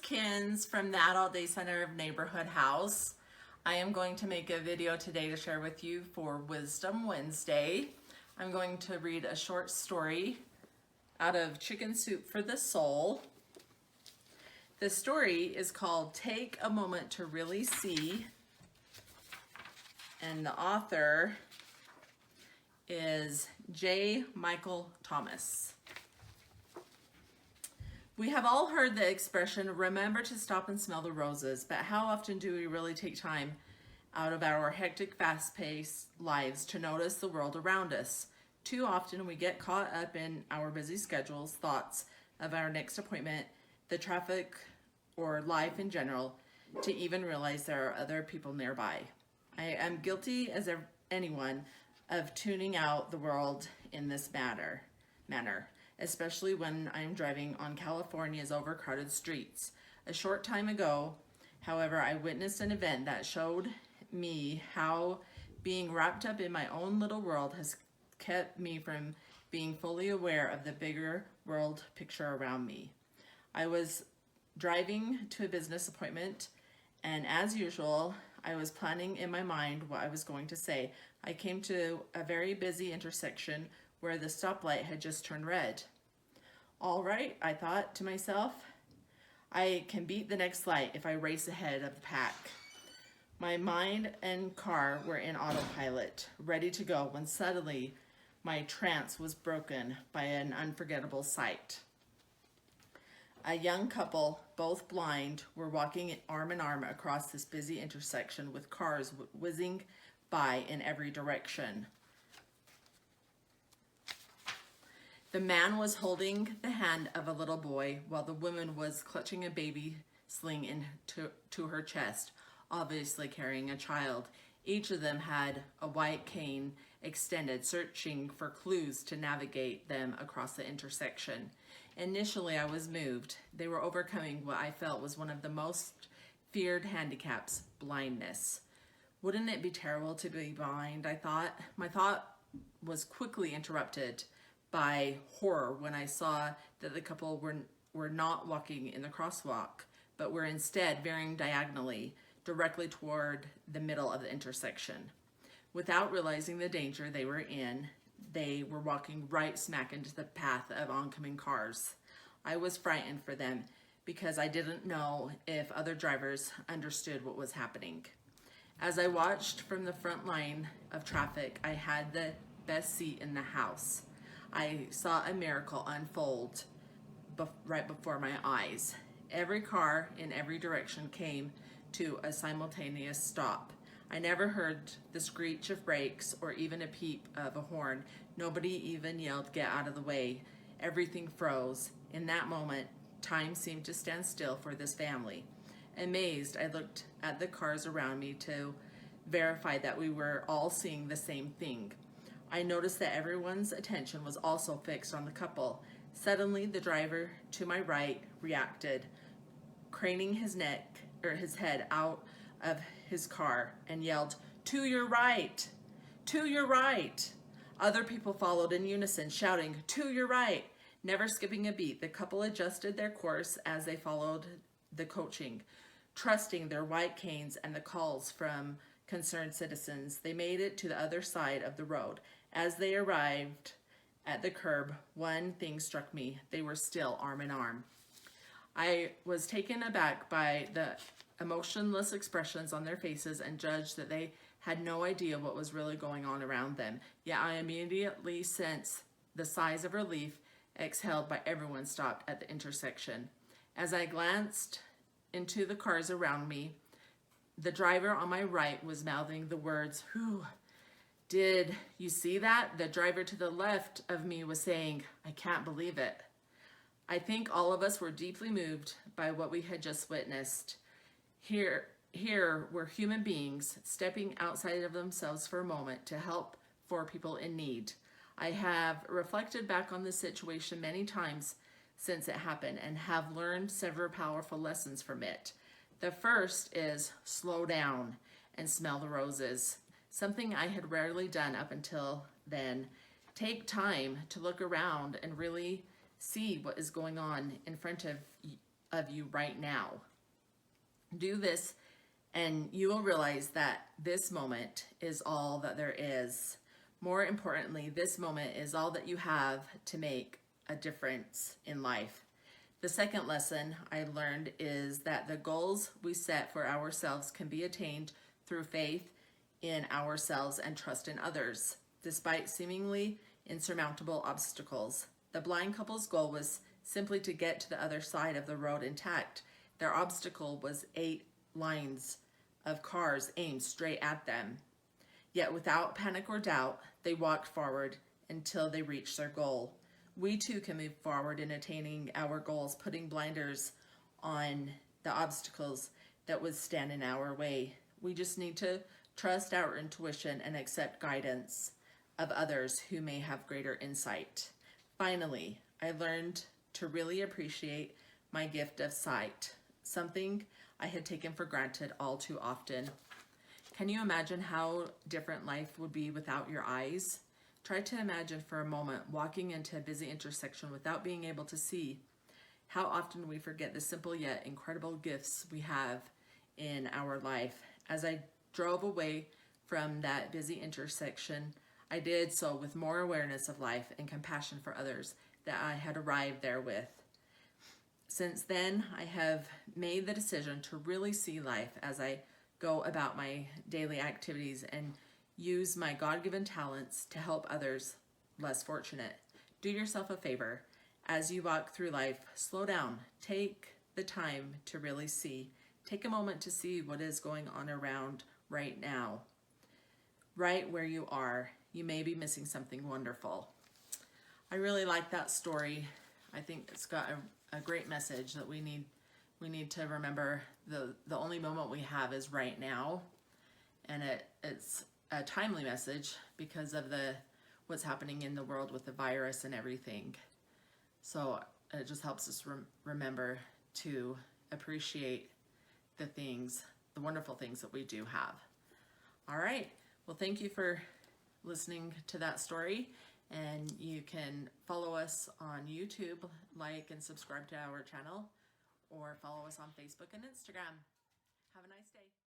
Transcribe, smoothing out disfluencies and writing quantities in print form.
Kins from the Adult Day Center of Neighborhood House. I am going to make a video today to share with you for Wisdom Wednesday. I'm going to read a short story out of Chicken Soup for the Soul. The story is called Take a Moment to Really See, and the author is J. Michael Thomas. We have all heard the expression, remember to stop and smell the roses, but how often do we really take time out of our hectic, fast-paced lives to notice the world around us? Too often we get caught up in our busy schedules, thoughts of our next appointment, the traffic, or life in general, to even realize there are other people nearby. I am guilty as anyone of tuning out the world in this manner, especially when I'm driving on California's overcrowded streets. A short time ago, however, I witnessed an event that showed me how being wrapped up in my own little world has kept me from being fully aware of the bigger world picture around me. I was driving to a business appointment, and as usual, I was planning in my mind what I was going to say. I came to a very busy intersection where the stoplight had just turned red. All right, I thought to myself, I can beat the next light if I race ahead of the pack. My mind and car were in autopilot, ready to go, when suddenly my trance was broken by an unforgettable sight. A young couple, both blind, were walking arm in arm across this busy intersection with cars whizzing by in every direction. The man was holding the hand of a little boy while the woman was clutching a baby sling into her chest, obviously carrying a child. Each of them had a white cane extended, searching for clues to navigate them across the intersection. Initially, I was moved. They were overcoming what I felt was one of the most feared handicaps, blindness. Wouldn't it be terrible to be blind, I thought. My thought was quickly interrupted by horror when I saw that the couple were not walking in the crosswalk, but were instead veering diagonally directly toward the middle of the intersection. Without realizing the danger they were in, they were walking right smack into the path of oncoming cars. I was frightened for them because I didn't know if other drivers understood what was happening. As I watched from the front line of traffic, I had the best seat in the house. I saw a miracle unfold right before my eyes. Every car in every direction came to a simultaneous stop. I never heard the screech of brakes or even a peep of a horn. Nobody even yelled, "Get out of the way." Everything froze. In that moment, time seemed to stand still for this family. Amazed, I looked at the cars around me to verify that we were all seeing the same thing. I noticed that everyone's attention was also fixed on the couple. Suddenly, the driver to my right reacted, craning his head out of his car and yelled, "To your right! To your right!" Other people followed in unison, shouting, "To your right!" Never skipping a beat, the couple adjusted their course as they followed the coaching. Trusting their white canes and the calls from concerned citizens, they made it to the other side of the road. As they arrived at the curb, one thing struck me. They were still arm in arm. I was taken aback by the emotionless expressions on their faces and judged that they had no idea what was really going on around them. Yet I immediately sensed the sighs of relief exhaled by everyone stopped at the intersection. As I glanced into the cars around me, the driver on my right was mouthing the words, "Whew. Did you see that?" The driver to the left of me was saying, "I can't believe it." I think all of us were deeply moved by what we had just witnessed. Here were human beings stepping outside of themselves for a moment to help for people in need. I have reflected back on this situation many times since it happened and have learned several powerful lessons from it. The first is slow down and smell the roses. Something I had rarely done up until then. Take time to look around and really see what is going on in front of of you right now. Do this and you will realize that this moment is all that there is. More importantly, this moment is all that you have to make a difference in life. The second lesson I learned is that the goals we set for ourselves can be attained through faith in ourselves and trust in others, despite seemingly insurmountable obstacles. The blind couple's goal was simply to get to the other side of the road intact. Their obstacle was 8 lines of cars aimed straight at them. Yet without panic or doubt, they walked forward until they reached their goal. We too can move forward in attaining our goals, putting blinders on the obstacles that would stand in our way. We just need to trust our intuition and accept guidance of others who may have greater insight. Finally, I learned to really appreciate my gift of sight, something I had taken for granted all too often. Can you imagine how different life would be without your eyes? Try to imagine for a moment walking into a busy intersection without being able to see. How often we forget the simple yet incredible gifts we have in our life. As I drove away from that busy intersection, I did so with more awareness of life and compassion for others that I had arrived there with. Since then, I have made the decision to really see life as I go about my daily activities and use my God-given talents to help others less fortunate. Do yourself a favor. As you walk through life, slow down. Take the time to really see. Take a moment to see what is going on around right now. Right where you are, you may be missing something wonderful. I really like that story. I think it's got a great message that we need to remember the only moment we have is right now. And it's a timely message because of what's happening in the world with the virus and everything. So it just helps us remember to appreciate the wonderful things that we do have. All right. Well, thank you for listening to that story. And you can follow us on YouTube, like and subscribe to our channel, or follow us on Facebook and Instagram. Have a nice day.